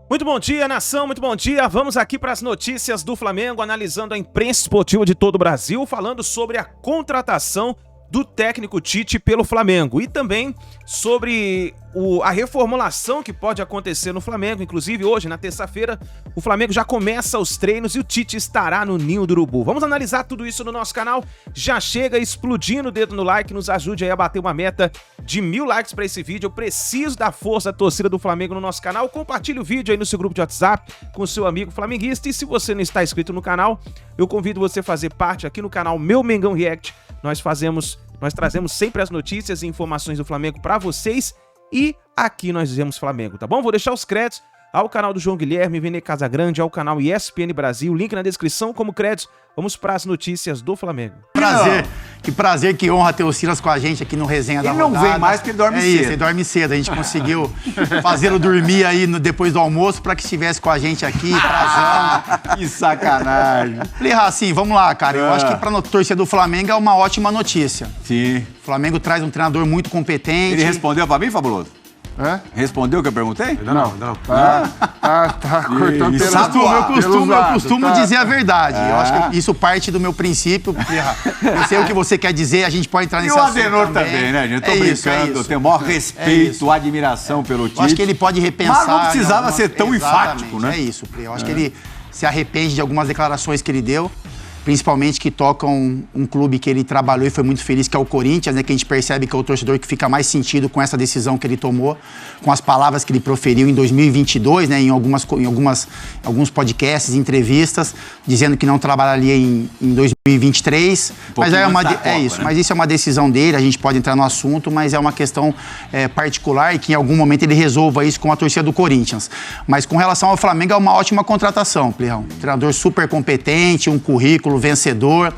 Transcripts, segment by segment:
Muito bom dia, nação, muito bom dia. Vamos aqui para as notícias do Flamengo, analisando a imprensa esportiva de todo o Brasil, falando sobre a contratação do técnico Tite pelo Flamengo e também sobre a reformulação que pode acontecer no Flamengo. Inclusive hoje, na terça-feira, o Flamengo já começa os treinos e o Tite estará no Ninho do Urubu. Vamos analisar tudo isso no nosso canal. Já chega explodindo o dedo no like, nos ajude aí a bater uma meta de 1000 likes para esse vídeo. Eu preciso da força da torcida do Flamengo no nosso canal. Compartilhe o vídeo aí no seu grupo de WhatsApp com o seu amigo flamenguista. E se você não está inscrito no canal, eu convido você a fazer parte aqui no canal Meu Mengão React. Nós trazemos sempre as notícias e informações do Flamengo para vocês e aqui nós dizemos Flamengo, tá bom? Vou deixar os créditos ao canal do João Guilherme, Vene Casagrande, ao canal ESPN Brasil, link na descrição como créditos. Vamos para as notícias do Flamengo. Que prazer, que honra ter o Silas com a gente aqui no Resenha da Rodada. Ele não vem mais porque ele dorme cedo. Ele dorme cedo. A gente conseguiu fazê-lo dormir aí depois do almoço para que estivesse com a gente aqui, trazendo. Que sacanagem. Falei, assim, vamos lá, cara. Eu acho que para a torcida do Flamengo é uma ótima notícia. Sim. O Flamengo traz um treinador muito competente. Ele respondeu para mim, Fabuloso? Hã? Respondeu o que eu perguntei? Não. Tá cortando Eu costumo dizer a verdade. Eu acho que isso parte do meu princípio. Eu sei o que você quer dizer, a gente pode entrar nesse assunto. E o Adenor também, né, gente? Eu tô brincando, eu tenho o maior respeito, admiração pelo Tite. Eu acho que ele pode repensar. Mas não precisava ser tão enfático, né? É isso, eu acho que ele se arrepende de algumas declarações que ele deu, principalmente que tocam um clube que ele trabalhou e foi muito feliz, que é o Corinthians, né? Que a gente percebe que é o torcedor que fica mais sentido com essa decisão que ele tomou, com as palavras que ele proferiu em 2022, né? Em alguns podcasts, entrevistas, dizendo que não trabalharia em 2023. Mas mas isso é uma decisão dele, a gente pode entrar no assunto, mas é uma questão particular e que em algum momento ele resolva isso com a torcida do Corinthians. Mas com relação ao Flamengo, é uma ótima contratação, Plirrão. Um treinador super competente, um currículo vencedor,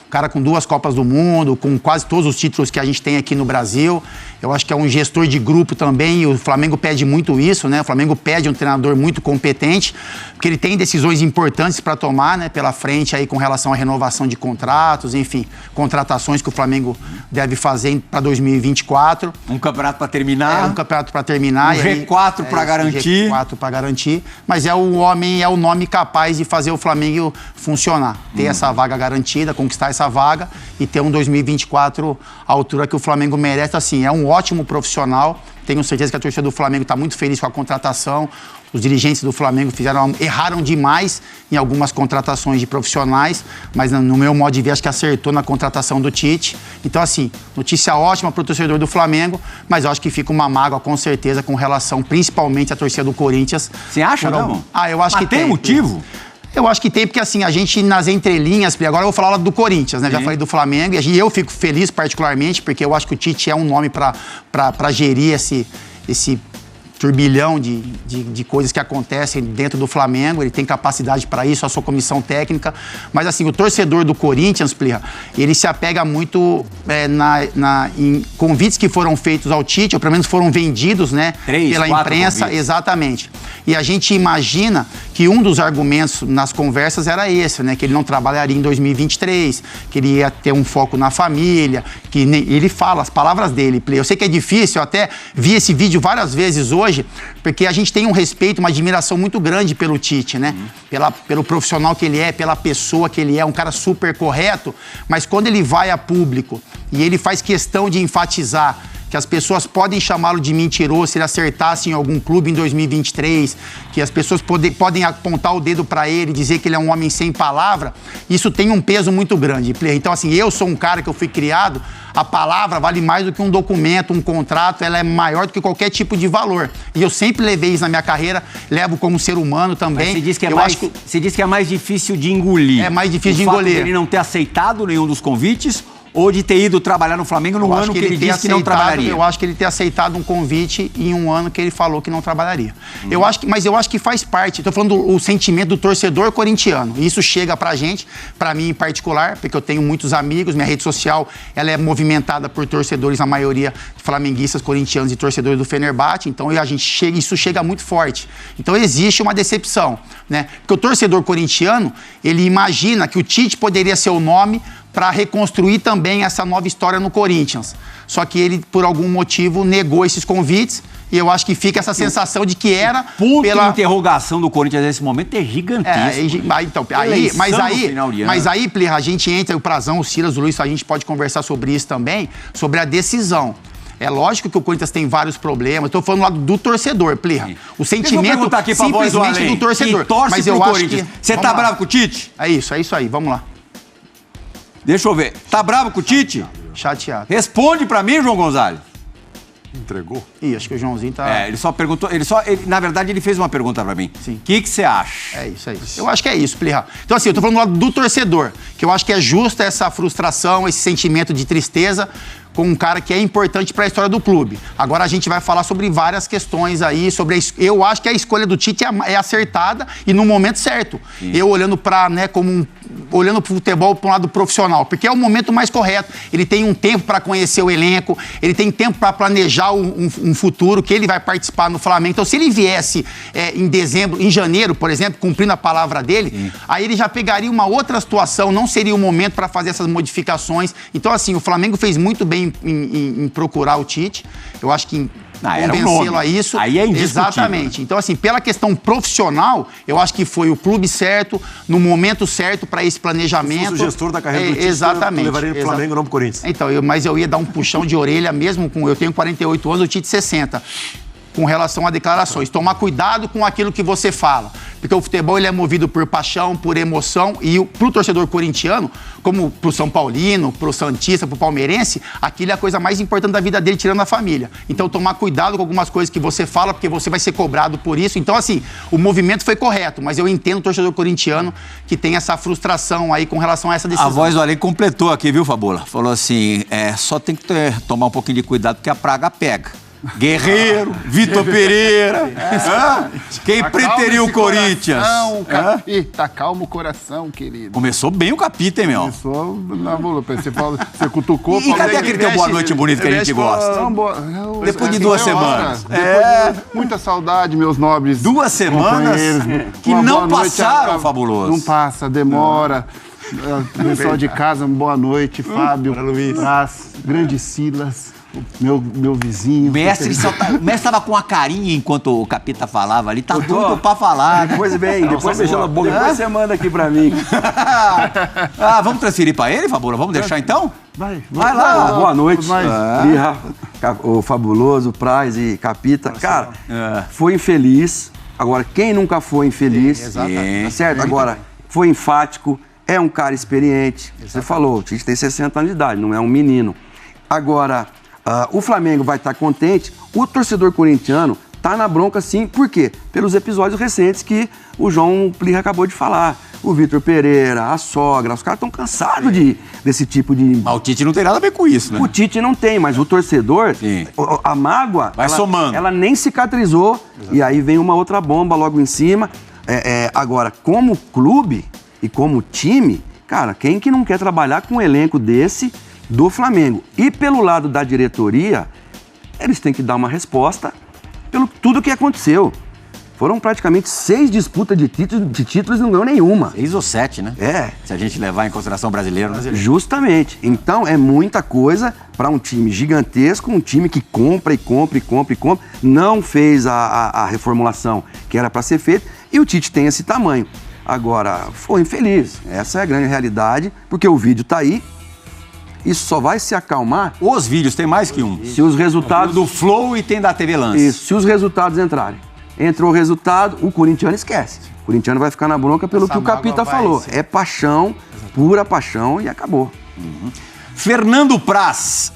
um cara com 2 Copas do Mundo, com quase todos os títulos que a gente tem aqui no Brasil. Eu acho que é um gestor de grupo também, e o Flamengo pede muito isso, né? O Flamengo pede um treinador muito competente, porque ele tem decisões importantes para tomar, né? Pela frente aí com relação à renovação de contratos, enfim, contratações que o Flamengo deve fazer para 2024. Um campeonato para terminar. Um campeonato para terminar. Um G4 para garantir. G4 para garantir. Mas é o nome capaz de fazer o Flamengo funcionar. Ter essa vaga garantida, conquistar essa vaga e ter um 2024 à altura que o Flamengo merece. Assim, é um ótimo profissional. Tenho certeza que a torcida do Flamengo está muito feliz com a contratação. Os dirigentes do Flamengo erraram demais em algumas contratações de profissionais, mas no meu modo de ver, acho que acertou na contratação do Tite. Então, assim, notícia ótima para o torcedor do Flamengo, mas eu acho que fica uma mágoa, com certeza, com relação principalmente à torcida do Corinthians. Você acha, não? Eu acho que tem motivo? Eu acho que tem, porque assim, a gente nas entrelinhas, agora eu vou falar do Corinthians, né? Já falei do Flamengo, e eu fico feliz particularmente, porque eu acho que o Tite é um nome para gerir esse turbilhão de coisas que acontecem dentro do Flamengo. Ele tem capacidade para isso, a sua comissão técnica. Mas assim, o torcedor do Corinthians, Plirra, ele se apega muito em convites que foram feitos ao Tite, ou pelo menos foram vendidos, né? 3, pela 4 imprensa. convites. Exatamente. E a gente imagina que um dos argumentos nas conversas era esse, né? Que ele não trabalharia em 2023, que ele ia ter um foco na família, que ele fala as palavras dele. Eu sei que é difícil, eu até vi esse vídeo várias vezes hoje, porque a gente tem um respeito, uma admiração muito grande pelo Tite, né? Pelo profissional que ele é, pela pessoa que ele é, um cara super correto, mas quando ele vai a público e ele faz questão de enfatizar que as pessoas podem chamá-lo de mentiroso se ele acertasse em algum clube em 2023, que as pessoas podem apontar o dedo para ele e dizer que ele é um homem sem palavra, isso tem um peso muito grande. Então, assim, eu sou um cara que eu fui criado, a palavra vale mais do que um documento, um contrato, ela é maior do que qualquer tipo de valor. E eu sempre levei isso na minha carreira, levo como ser humano também. Mas você diz que é mais difícil de engolir. É mais difícil de engolir. engolir. Ele não ter aceitado nenhum dos convites ou de ter ido trabalhar no Flamengo no ano que ele disse que não trabalharia? Eu acho que ele ter aceitado um convite em um ano que ele falou que não trabalharia. Mas eu acho que faz parte. Estou falando do sentimento do torcedor corintiano. E isso chega pra gente, pra mim em particular, porque eu tenho muitos amigos, minha rede social ela é movimentada por torcedores, a maioria flamenguistas, corintianos e torcedores do Fenerbahçe. Então isso chega muito forte. Então existe uma decepção, né? Porque o torcedor corintiano, ele imagina que o Tite poderia ser o nome para reconstruir também essa nova história no Corinthians. Só que ele, por algum motivo, negou esses convites e eu acho que fica essa sensação de que era... O ponto de interrogação do Corinthians nesse momento é gigantesco. Mas aí, Plirra, a gente entra, o Prazão, o Silas, o Luiz, a gente pode conversar sobre isso também, sobre a decisão. É lógico que o Corinthians tem vários problemas. Estou falando lá do torcedor, Plirra. O sentimento aqui simplesmente do torcedor. Mas eu acho que... Você tá bravo com o Tite? É isso aí. Vamos lá. Deixa eu ver. Tá bravo com o Tite? Chateado. Responde pra mim, João Gonzalez. Entregou? Ih, acho que o Joãozinho tá... Ele só perguntou... na verdade, ele fez uma pergunta pra mim. Sim. O que você acha? É isso. Eu acho que é isso, Plirra. Então, assim, eu tô falando lá do torcedor, que eu acho que é justa essa frustração, esse sentimento de tristeza com um cara que é importante para a história do clube. Agora a gente vai falar sobre várias questões aí, eu acho que a escolha do Tite é acertada e no momento certo. Sim. Eu olhando para, olhando para o futebol para um lado profissional, porque é o momento mais correto. Ele tem um tempo para conhecer o elenco, ele tem tempo para planejar um futuro, que ele vai participar no Flamengo. Então, se ele viesse em janeiro, por exemplo, cumprindo a palavra dele, aí ele já pegaria uma outra situação, não seria o momento para fazer essas modificações. Então, assim, o Flamengo fez muito bem em procurar o Tite. Eu acho que convencê-lo a isso. Aí é indiscutível. Exatamente. Então, assim, pela questão profissional, eu acho que foi o clube certo, no momento certo para esse planejamento. Se fosse o gestor da carreira do Tite, exatamente, eu levaria o Flamengo, não pro Corinthians. Então, mas eu ia dar um puxão de orelha mesmo eu tenho 48 anos, o Tite 60. Com relação a declarações. Tomar cuidado com aquilo que você fala. Porque o futebol ele é movido por paixão, por emoção. E pro torcedor corintiano, como pro São Paulino, pro Santista, pro palmeirense, aquilo é a coisa mais importante da vida dele, tirando a família. Então, tomar cuidado com algumas coisas que você fala, porque você vai ser cobrado por isso. Então, assim, o movimento foi correto, mas eu entendo o torcedor corintiano que tem essa frustração aí com relação a essa decisão. A voz do Ale completou aqui, viu, Fabula? Falou assim, só tem que tomar um pouquinho de cuidado, porque a praga pega. Guerreiro, Vitor Pereira. Quem preteriu o Corinthians? Capita, calma o coração, querido. Começou bem o Capita, hein, meu? Começou na boa. Você cutucou. E cadê aquele teu boa noite bonito que a gente gosta? Depois de 2 semanas. Muita saudade, meus nobres. 2 semanas que não passaram, Fabuloso. Não passa, demora. Pessoal de casa, boa noite. Fábio, Brás, grande Silas. Meu vizinho. O mestre estava com a carinha enquanto o Capita falava ali. Tá tudo pra falar. Depois beijando a boca. Depois você manda aqui pra mim. Vamos transferir pra ele, Fabula? Vamos deixar então? Vai lá. Boa noite. Birra, o Fabuloso, Praz e Capita. Cara, foi infeliz. Agora, quem nunca foi infeliz? Exatamente. Tá certo? Agora, foi enfático. É um cara experiente. Você falou, o Tite tem 60 anos de idade, não é um menino. Agora... o Flamengo vai estar contente, o torcedor corintiano está na bronca sim, por quê? Pelos episódios recentes que o João Plirra acabou de falar. O Vitor Pereira, a sogra, os caras estão cansados desse tipo de... Mas o Tite não tem nada a ver com isso, né? O Tite não tem, mas o torcedor, a mágoa, somando. Ela nem cicatrizou. Exato. E aí vem uma outra bomba logo em cima. Agora, como clube e como time, cara, quem que não quer trabalhar com um elenco desse... do Flamengo. E pelo lado da diretoria, eles têm que dar uma resposta pelo tudo que aconteceu. Foram praticamente 6 disputas de títulos e não ganhou nenhuma. 6 ou 7, né? Se a gente levar em consideração brasileiro. Justamente. Então é muita coisa para um time gigantesco, um time que compra e compra e compra e compra. Não fez a reformulação que era para ser feita e o Tite tem esse tamanho. Agora, foi infeliz. Essa é a grande realidade, porque o vídeo tá aí. Isso só vai se acalmar... Os vídeos, tem mais que um. Se os resultados... do Flow e tem da TV Lance. Isso, se os resultados entrarem. Entrou o resultado, o corintiano esquece. O corintiano vai ficar na bronca pelo que o Capita falou. É paixão, pura paixão e acabou. Fernando Praz,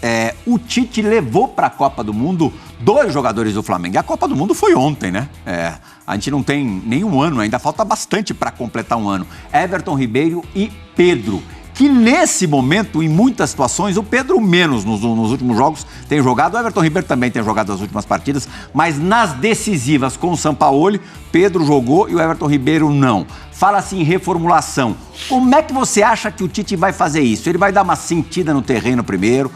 o Tite levou para a Copa do Mundo 2 jogadores do Flamengo. E a Copa do Mundo foi ontem, né? A gente não tem nenhum ano, ainda falta bastante para completar um ano. Everton Ribeiro e Pedro. Que nesse momento, em muitas situações, o Pedro menos nos últimos jogos tem jogado, o Everton Ribeiro também tem jogado as últimas partidas, mas nas decisivas com o Sampaoli, Pedro jogou e o Everton Ribeiro não. Fala-se em reformulação. Como é que você acha que o Tite vai fazer isso? Ele vai dar uma sentida no terreno primeiro,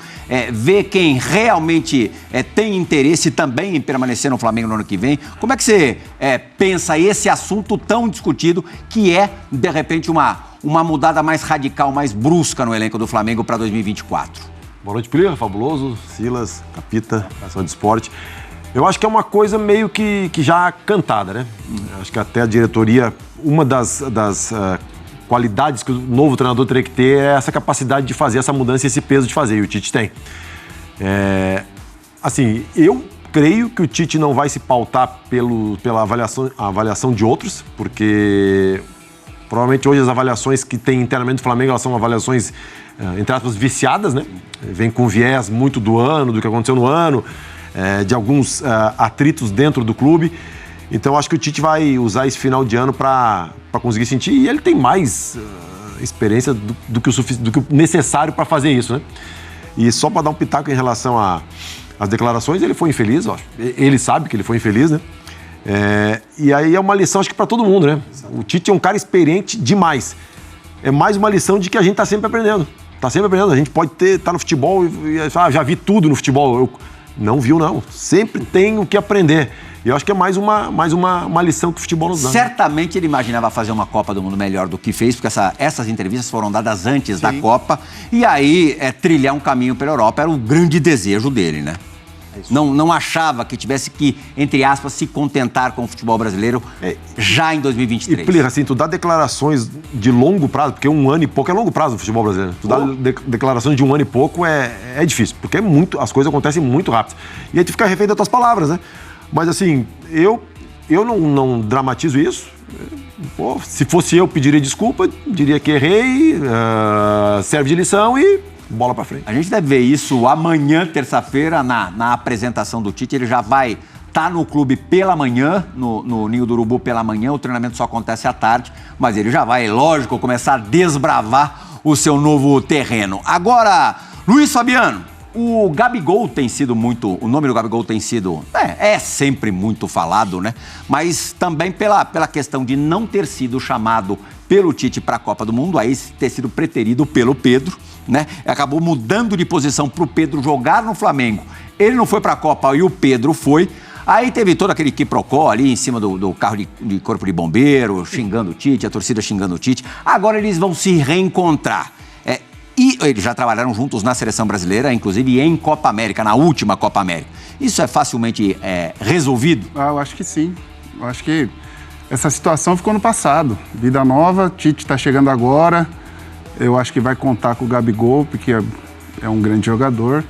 ver quem realmente tem interesse também em permanecer no Flamengo no ano que vem. Como é que você pensa esse assunto tão discutido que é, de repente, uma uma mudada mais radical, mais brusca no elenco do Flamengo para 2024? Boa noite, Plirra, Fabuloso, Silas, Capita, Nação de Esporte. Eu acho que é uma coisa meio que já cantada, né? Eu acho que até a diretoria, uma das qualidades que o novo treinador teria que ter é essa capacidade de fazer essa mudança e esse peso de fazer, e o Tite tem. Assim, eu creio que o Tite não vai se pautar pela avaliação de outros, porque provavelmente hoje as avaliações que tem internamente do Flamengo, elas são avaliações, entre aspas, viciadas, né? Vem com viés muito do ano, do que aconteceu no ano, de alguns atritos dentro do clube. Então acho que o Tite vai usar esse final de ano para conseguir sentir, e ele tem mais experiência do que o necessário para fazer isso, né? E só para dar um pitaco em relação às declarações, ele foi infeliz, ó. Ele sabe que ele foi infeliz, né? E aí é uma lição, acho que para todo mundo, né? O Tite é um cara experiente demais. É mais uma lição de que a gente tá sempre aprendendo. Tá sempre aprendendo. A gente pode tá no futebol e já vi tudo no futebol. Eu não viu, não. Sempre tem o que aprender. E eu acho que é mais uma lição que o futebol nos dá. Certamente ele imaginava fazer uma Copa do Mundo melhor do que fez, porque essas entrevistas foram dadas antes da Copa. E aí, trilhar um caminho pela Europa era o grande desejo dele, né? Não achava que tivesse que, entre aspas, se contentar com o futebol brasileiro já em 2023. E, Plirra, assim, tu dá declarações de longo prazo, porque 1 ano e pouco é longo prazo no futebol brasileiro. Tu dá declarações de 1 ano e pouco é difícil, porque as coisas acontecem muito rápido. E aí tu fica refém das tuas palavras, né? Mas, assim, eu não dramatizo isso. Pô, se fosse eu, pediria desculpa, diria que errei, serve de lição e bola pra frente. A gente deve ver isso amanhã, terça-feira, na apresentação do Tite. Ele já vai estar no clube pela manhã, no Ninho do Urubu pela manhã. O treinamento só acontece à tarde, mas ele já vai, lógico, começar a desbravar o seu novo terreno. Agora, Luiz Fabiano, o Gabigol tem sido muito... O nome do Gabigol tem sido... É sempre muito falado, né? Mas também pela questão de não ter sido chamado pelo Tite para a Copa do Mundo, aí ter sido preterido pelo Pedro, né? Acabou mudando de posição para o Pedro jogar no Flamengo. Ele não foi para a Copa e o Pedro foi. Aí teve todo aquele quiprocó ali em cima do carro de corpo de bombeiro, xingando o Tite, a torcida xingando o Tite. Agora eles vão se reencontrar. E eles já trabalharam juntos na Seleção Brasileira, inclusive em Copa América, na última Copa América. Isso é facilmente resolvido? Eu acho que sim. Eu acho que essa situação ficou no passado. Vida nova, Tite está chegando agora. Eu acho que vai contar com o Gabigol, porque é um grande jogador.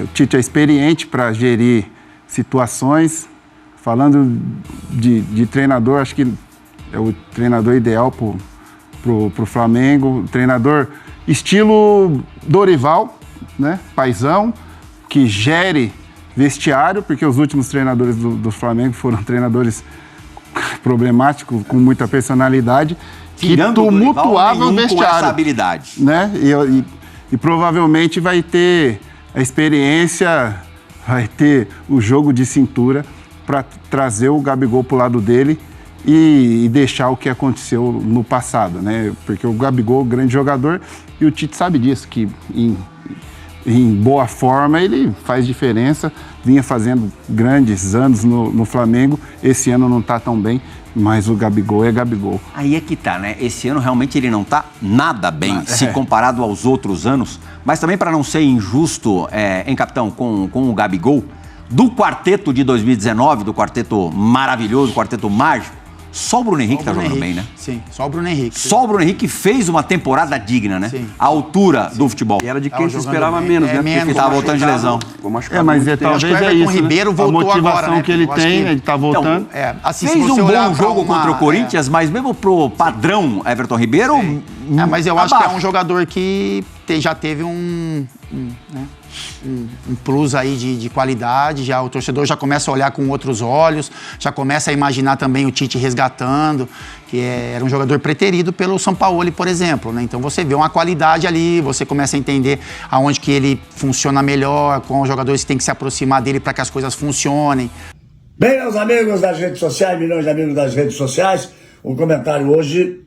O Tite é experiente para gerir situações. Falando de treinador, acho que é o treinador ideal pro Flamengo. Treinador estilo Dorival, né? Paizão, que gere vestiário, porque os últimos treinadores do Flamengo foram treinadores problemáticos, com muita personalidade, que tumultuavam o vestiário. Com essa habilidade. Né? E provavelmente vai ter a experiência, vai ter o jogo de cintura para trazer o Gabigol pro lado dele e deixar o que aconteceu no passado, né? Porque o Gabigol é um grande jogador e o Tite sabe disso, que em boa forma ele faz diferença, vinha fazendo grandes anos no Flamengo, esse ano não tá tão bem, mas o Gabigol é Gabigol. Aí é que tá, né? Esse ano realmente ele não tá nada bem, se comparado aos outros anos, mas também para não ser injusto, capitão, com o Gabigol, do quarteto de 2019, do quarteto maravilhoso, quarteto mágico, só o Bruno Henrique tá jogando bem, né? Sim, só o Bruno Henrique. Só o Bruno Henrique fez uma temporada digna, né? Sim. A altura do futebol. E era de quem se esperava menos, né? Menos, Porque tava voltando de lesão. Mas talvez Acho que o é Everton isso, Ribeiro né? voltou a motivação agora, né? que ele Eu acho tem, que- ele tá voltando. Assim, Fez se você um olhar bom pra jogo contra o Corinthians, mas mesmo pro padrão Everton Ribeiro... mas eu acho que é abaixo. um jogador que já teve um plus aí de qualidade, já o torcedor já começa a olhar com outros olhos, já começa a imaginar também o Tite resgatando, que era um jogador preterido pelo Sampaoli, por exemplo, né? Então você vê uma qualidade ali, você começa a entender aonde que ele funciona melhor, com os jogadores que tem que se aproximar dele para que as coisas funcionem. Bem, meus amigos das redes sociais, milhões de amigos das redes sociais, o comentário hoje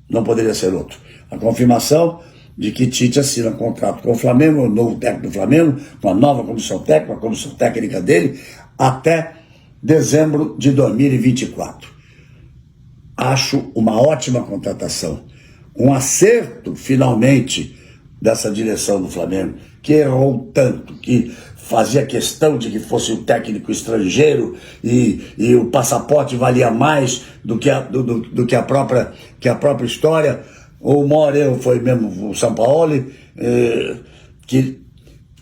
não poderia ser outro. A confirmação de que Tite assina um contrato com o Flamengo, o novo técnico do Flamengo, com a nova comissão técnica, a comissão técnica dele, até dezembro de 2024. acho uma ótima contratação. Um acerto, finalmente, dessa direção do Flamengo, que errou tanto, que fazia questão de que fosse um técnico estrangeiro e o passaporte valia mais do que a própria história. O maior erro foi mesmo o Sampaoli, que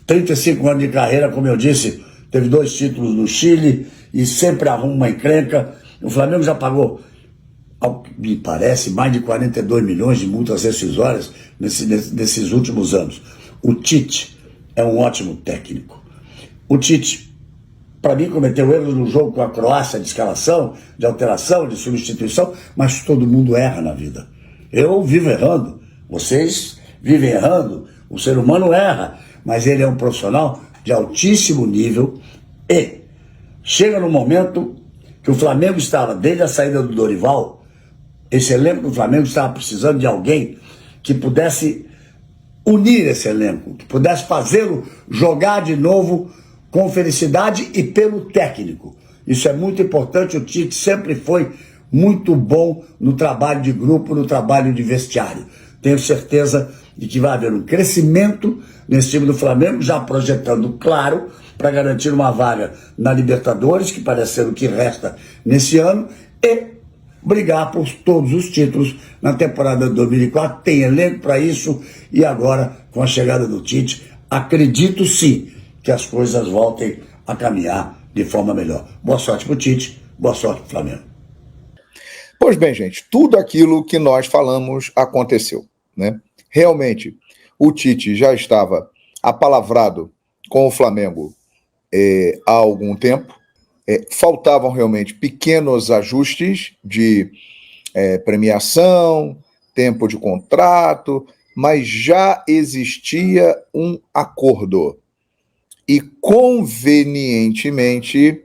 35 anos de carreira, como eu disse, teve 2 títulos no Chile e sempre arruma uma encrenca. O Flamengo já pagou, ao que me parece, mais de 42 milhões de multas rescisórias nesses últimos anos. O Tite é um ótimo técnico. O Tite, para mim, cometeu erros no jogo com a Croácia, de escalação, de alteração, de substituição, mas todo mundo erra na vida. Eu vivo errando, vocês vivem errando, o ser humano erra, mas ele é um profissional de altíssimo nível e chega no momento que o Flamengo estava, desde a saída do Dorival, esse elenco do Flamengo estava precisando de alguém que pudesse unir esse elenco, que pudesse fazê-lo jogar de novo com felicidade e pelo técnico. Isso é muito importante, o Tite sempre foi muito bom no trabalho de grupo, no trabalho de vestiário. Tenho certeza de que vai haver um crescimento nesse time do Flamengo, já projetando, claro, para garantir uma vaga na Libertadores, que parece ser o que resta nesse ano, e brigar por todos os títulos na temporada de 2004. Tem elenco para isso e agora, com a chegada do Tite, acredito sim que as coisas voltem a caminhar de forma melhor. Boa sorte para o Tite, boa sorte para o Flamengo. Pois bem, gente, tudo aquilo que nós falamos aconteceu, né? Realmente, o Tite já estava apalavrado com o Flamengo há algum tempo. Faltavam realmente pequenos ajustes de premiação, tempo de contrato, mas já existia um acordo. E, convenientemente,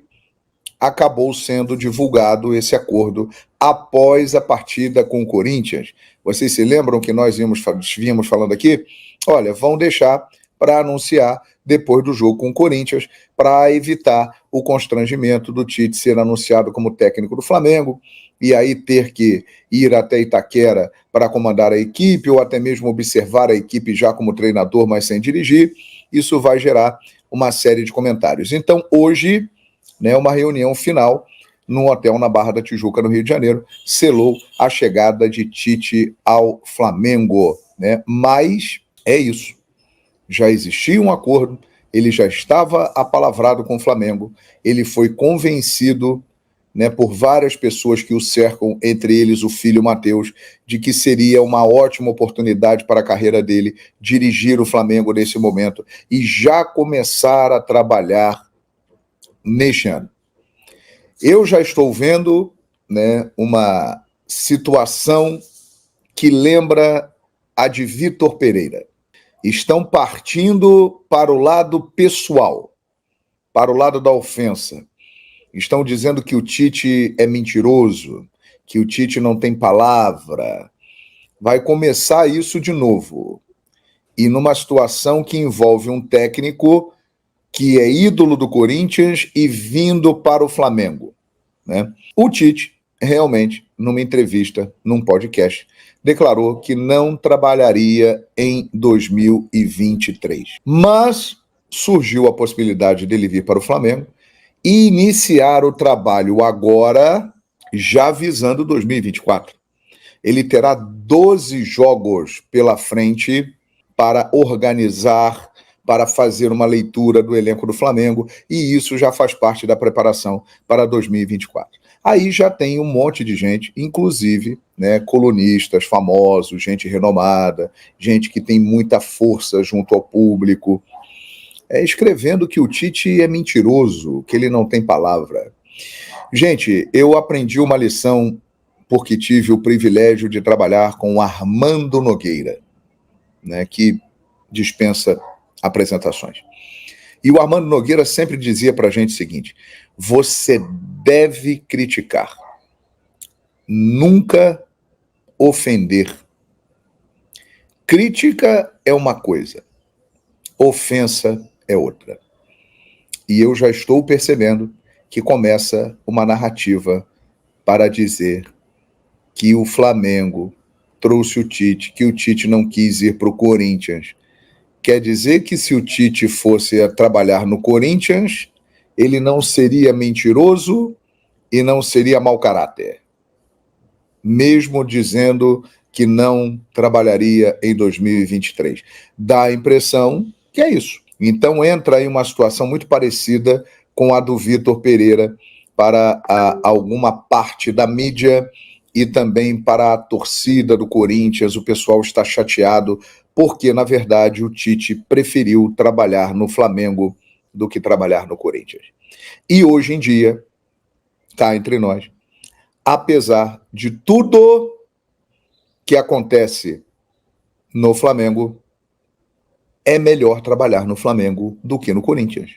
acabou sendo divulgado esse acordo após a partida com o Corinthians. Vocês se lembram que nós vínhamos falando aqui? Olha, vão deixar para anunciar depois do jogo com o Corinthians, para evitar o constrangimento do Tite ser anunciado como técnico do Flamengo, e aí ter que ir até Itaquera para comandar a equipe, ou até mesmo observar a equipe já como treinador, mas sem dirigir. Isso vai gerar uma série de comentários. Então, hoje, né, uma reunião final num hotel na Barra da Tijuca, no Rio de Janeiro, selou a chegada de Tite ao Flamengo, né? Mas é isso. Já existia um acordo, ele já estava apalavrado com o Flamengo, ele foi convencido, né, por várias pessoas que o cercam, entre eles o filho Matheus, de que seria uma ótima oportunidade para a carreira dele dirigir o Flamengo nesse momento e já começar a trabalhar neste ano. Eu já estou vendo, né, uma situação que lembra a de Vitor Pereira. Estão partindo para o lado pessoal, para o lado da ofensa. Estão dizendo que o Tite é mentiroso, que o Tite não tem palavra. Vai começar isso de novo. E numa situação que envolve um técnico que é ídolo do Corinthians e vindo para o Flamengo, né? O Tite, realmente, numa entrevista, num podcast, declarou que não trabalharia em 2023. Mas surgiu a possibilidade dele vir para o Flamengo e iniciar o trabalho agora, já visando 2024. Ele terá 12 jogos pela frente para organizar, para fazer uma leitura do elenco do Flamengo, e isso já faz parte da preparação para 2024. Aí já tem um monte de gente, inclusive, né, colunistas famosos, gente renomada, gente que tem muita força junto ao público, escrevendo que o Tite é mentiroso, que ele não tem palavra. Gente, eu aprendi uma lição porque tive o privilégio de trabalhar com o Armando Nogueira, né, que dispensa apresentações. E o Armando Nogueira sempre dizia para a gente o seguinte: você deve criticar, nunca ofender. Crítica é uma coisa, ofensa é outra. E eu já estou percebendo que começa uma narrativa para dizer que o Flamengo trouxe o Tite, que o Tite não quis ir para o Corinthians, quer dizer que se o Tite fosse a trabalhar no Corinthians, ele não seria mentiroso e não seria mau caráter, mesmo dizendo que não trabalharia em 2023. Dá a impressão que é isso. Então entra aí uma situação muito parecida com a do Vitor Pereira para alguma parte da mídia e também para a torcida do Corinthians. O pessoal está chateado porque, na verdade, o Tite preferiu trabalhar no Flamengo do que trabalhar no Corinthians. E hoje em dia, cá entre nós, apesar de tudo que acontece no Flamengo, é melhor trabalhar no Flamengo do que no Corinthians.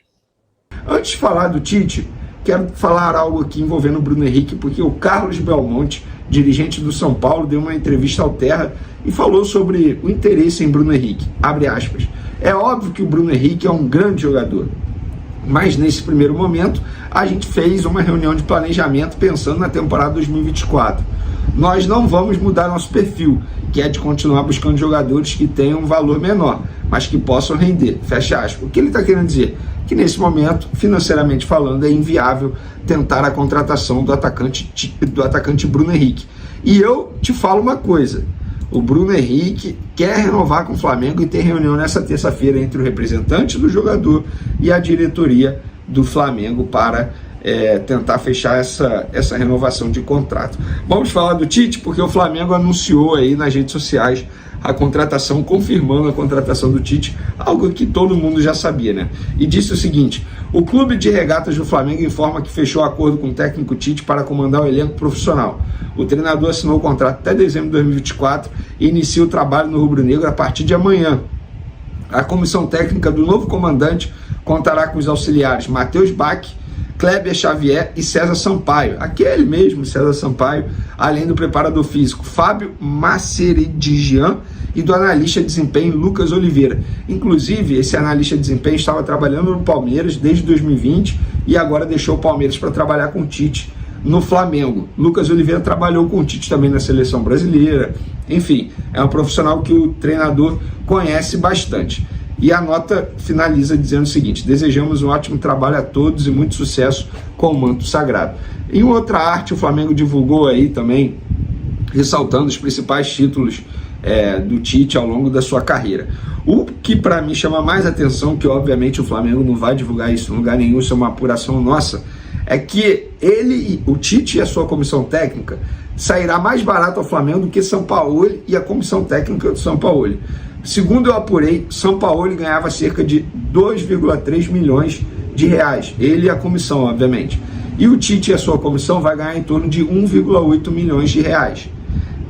Antes de falar do Tite, quero falar algo aqui envolvendo o Bruno Henrique, porque o Carlos Belmonte, dirigente do São Paulo, deu uma entrevista ao Terra e falou sobre o interesse em Bruno Henrique. Abre aspas. É óbvio que o Bruno Henrique é um grande jogador, mas nesse primeiro momento a gente fez uma reunião de planejamento pensando na temporada 2024. Nós não vamos mudar nosso perfil, que é de continuar buscando jogadores que tenham um valor menor, mas que possam render. Fecha aspas. O que ele está querendo dizer? Que nesse momento, financeiramente falando, é inviável tentar a contratação do atacante Bruno Henrique. E eu te falo uma coisa, o Bruno Henrique quer renovar com o Flamengo e tem reunião nessa terça-feira entre o representante do jogador e a diretoria do Flamengo para tentar fechar essa renovação de contrato. Vamos falar do Tite, porque o Flamengo anunciou aí nas redes sociais a contratação, confirmando a contratação do Tite, algo que todo mundo já sabia, né? E disse o seguinte: o Clube de Regatas do Flamengo informa que fechou acordo com o técnico Tite para comandar o elenco profissional. O treinador assinou o contrato até dezembro de 2024 e inicia o trabalho no rubro-negro a partir de amanhã. A comissão técnica do novo comandante contará com os auxiliares Matheus Bach, Kleber Xavier e César Sampaio, aquele mesmo César Sampaio, além do preparador físico Fábio Maceridigian e do analista de desempenho Lucas Oliveira. Inclusive, esse analista de desempenho estava trabalhando no Palmeiras desde 2020 e agora deixou o Palmeiras para trabalhar com o Tite no Flamengo. Lucas Oliveira trabalhou com o Tite também na seleção brasileira. Enfim, é um profissional que o treinador conhece bastante. E a nota finaliza dizendo o seguinte: desejamos um ótimo trabalho a todos e muito sucesso com o manto sagrado. Em outra arte, o Flamengo divulgou aí também, ressaltando os principais títulos do Tite ao longo da sua carreira. O que para mim chama mais atenção, que obviamente o Flamengo não vai divulgar isso em lugar nenhum, isso é uma apuração nossa, é que o Tite e a sua comissão técnica sairá mais barato ao Flamengo do que São Paulo e a comissão técnica do São Paulo. Segundo eu apurei, São Paulo ganhava cerca de 2,3 milhões de reais. Ele e a comissão, obviamente. E o Tite e a sua comissão vai ganhar em torno de 1,8 milhões de reais.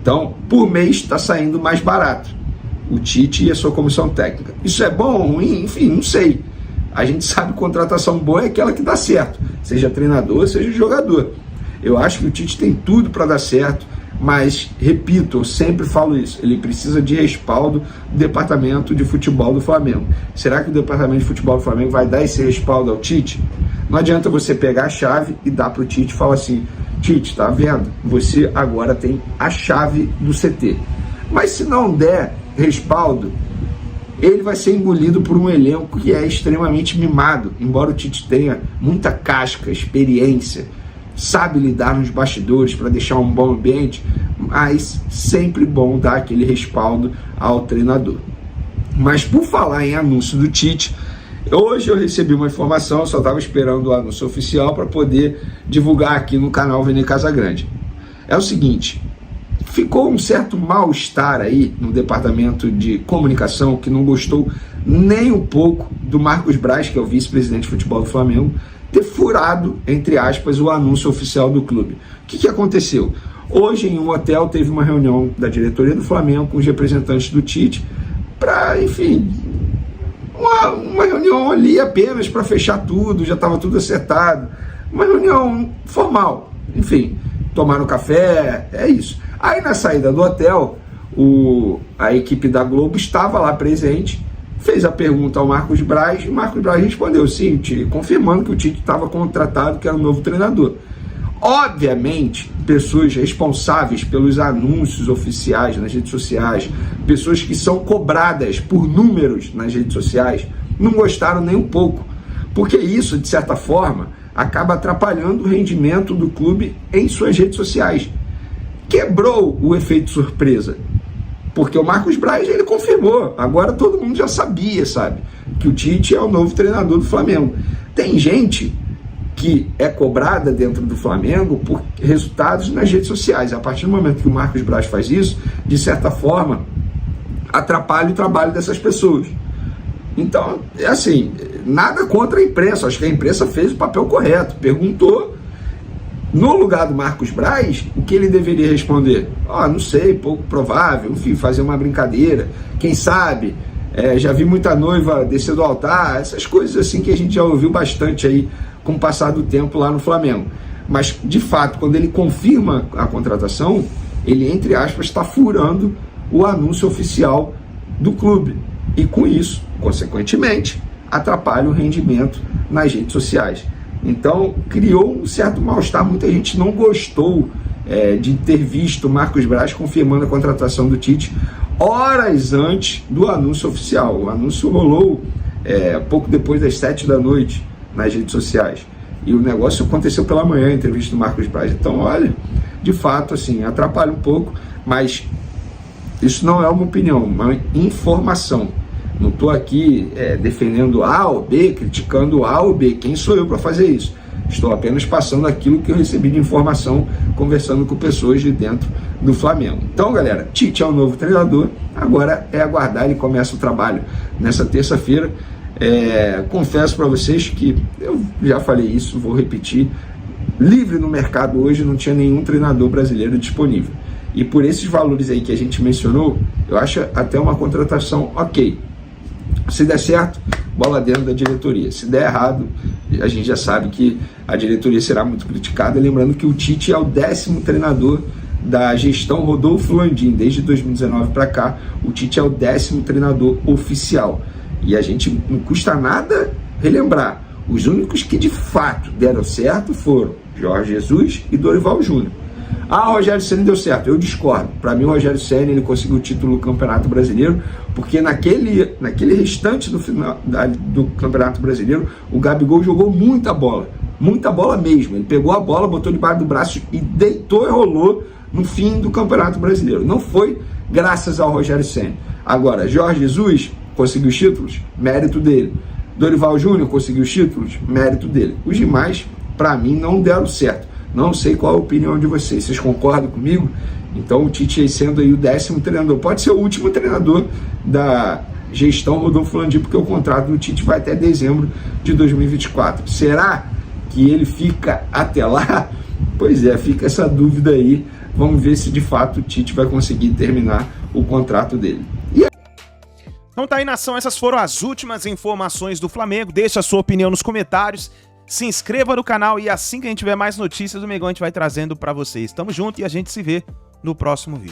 Então, por mês está saindo mais barato. O Tite e a sua comissão técnica. Isso é bom ou ruim? Enfim, não sei. A gente sabe que contratação boa é aquela que dá certo. Seja treinador, seja jogador. Eu acho que o Tite tem tudo para dar certo. Mas, repito, eu sempre falo isso, ele precisa de respaldo do departamento de futebol do Flamengo. Será que o departamento de futebol do Flamengo vai dar esse respaldo ao Tite? Não adianta você pegar a chave e dar para o Tite e falar assim: Tite, tá vendo? Você agora tem a chave do CT. Mas se não der respaldo, ele vai ser engolido por um elenco que é extremamente mimado. Embora o Tite tenha muita casca, experiência, sabe lidar nos bastidores para deixar um bom ambiente, mas sempre bom dar aquele respaldo ao treinador. Mas por falar em anúncio do Tite, hoje eu recebi uma informação, eu só estava esperando o anúncio oficial para poder divulgar aqui no canal Vene Casagrande. É o seguinte: ficou um certo mal-estar aí no departamento de comunicação, que não gostou nem um pouco do Marcos Braz, que é o vice-presidente de futebol do Flamengo, ter furado, entre aspas, o anúncio oficial do clube. O que aconteceu? Hoje, em um hotel, teve uma reunião da diretoria do Flamengo com os representantes do Tite para, enfim, uma reunião ali apenas para fechar tudo, já estava tudo acertado. Uma reunião formal. Enfim, tomaram café, é isso. Aí, na saída do hotel, a equipe da Globo estava lá presente, fez a pergunta ao Marcos Braz, e o Marcos Braz respondeu sim, confirmando que o Tite estava contratado, que era o novo treinador. Obviamente, pessoas responsáveis pelos anúncios oficiais nas redes sociais, pessoas que são cobradas por números nas redes sociais, não gostaram nem um pouco, porque isso, de certa forma, acaba atrapalhando o rendimento do clube em suas redes sociais. Quebrou o efeito surpresa, porque o Marcos Braz, ele confirmou, agora todo mundo já sabia, sabe, que o Tite é o novo treinador do Flamengo. Tem gente que é cobrada dentro do Flamengo por resultados nas redes sociais. A partir do momento que o Marcos Braz faz isso, de certa forma, atrapalha o trabalho dessas pessoas. Então, é assim, nada contra a imprensa, acho que a imprensa fez o papel correto, perguntou, no lugar do Marcos Braz, o que ele deveria responder? Não sei, pouco provável, enfim, fazer uma brincadeira, quem sabe, já vi muita noiva descer do altar, essas coisas assim que a gente já ouviu bastante aí com o passar do tempo lá no Flamengo. Mas, de fato, quando ele confirma a contratação, ele, entre aspas, está furando o anúncio oficial do clube. E com isso, consequentemente, atrapalha o rendimento nas redes sociais. Então, criou um certo mal-estar. Muita gente não gostou de ter visto o Marcos Braz confirmando a contratação do Tite horas antes do anúncio oficial. O anúncio rolou pouco depois das 7 da noite nas redes sociais. E o negócio aconteceu pela manhã, a entrevista do Marcos Braz. Então, olha, de fato, assim, atrapalha um pouco, mas isso não é uma opinião, uma informação. Não estou aqui defendendo A ou B, criticando A ou B. Quem sou eu para fazer isso? Estou apenas passando aquilo que eu recebi de informação, conversando com pessoas de dentro do Flamengo. Então, galera, Tite é o novo treinador. Agora é aguardar, ele começa o trabalho nessa terça-feira. Confesso para vocês que eu já falei isso, vou repetir. Livre no mercado hoje não tinha nenhum treinador brasileiro disponível. E por esses valores aí que a gente mencionou, eu acho até uma contratação ok. Se der certo, bola dentro da diretoria. Se der errado, a gente já sabe que a diretoria será muito criticada. Lembrando que o Tite é o 10º treinador da gestão Rodolfo Landim. Desde 2019 para cá, o Tite é o 10º treinador oficial. E a gente não custa nada relembrar. Os únicos que de fato deram certo foram Jorge Jesus e Dorival Júnior. O Rogério Ceni deu certo, eu discordo. Para mim, o Rogério Ceni, ele conseguiu o título do Campeonato Brasileiro, porque naquele restante do final do Campeonato Brasileiro, o Gabigol jogou muita bola mesmo. Ele pegou a bola, botou debaixo do braço e deitou e rolou no fim do Campeonato Brasileiro. Não foi graças ao Rogério Ceni. Agora, Jorge Jesus conseguiu os títulos, mérito dele. Dorival Júnior conseguiu os títulos, mérito dele. Os demais, para mim, não deram certo. Não sei qual a opinião de vocês. Vocês concordam comigo? Então o Tite sendo aí o 10º treinador. Pode ser o último treinador da gestão Rodolfo Landim, porque o contrato do Tite vai até dezembro de 2024. Será que ele fica até lá? Pois é, fica essa dúvida aí. Vamos ver se de fato o Tite vai conseguir terminar o contrato dele. Então tá aí, nação, essas foram as últimas informações do Flamengo. Deixa a sua opinião nos comentários. Se inscreva no canal e assim que a gente tiver mais notícias do Mengão, a gente vai trazendo pra vocês. Tamo junto e a gente se vê no próximo vídeo.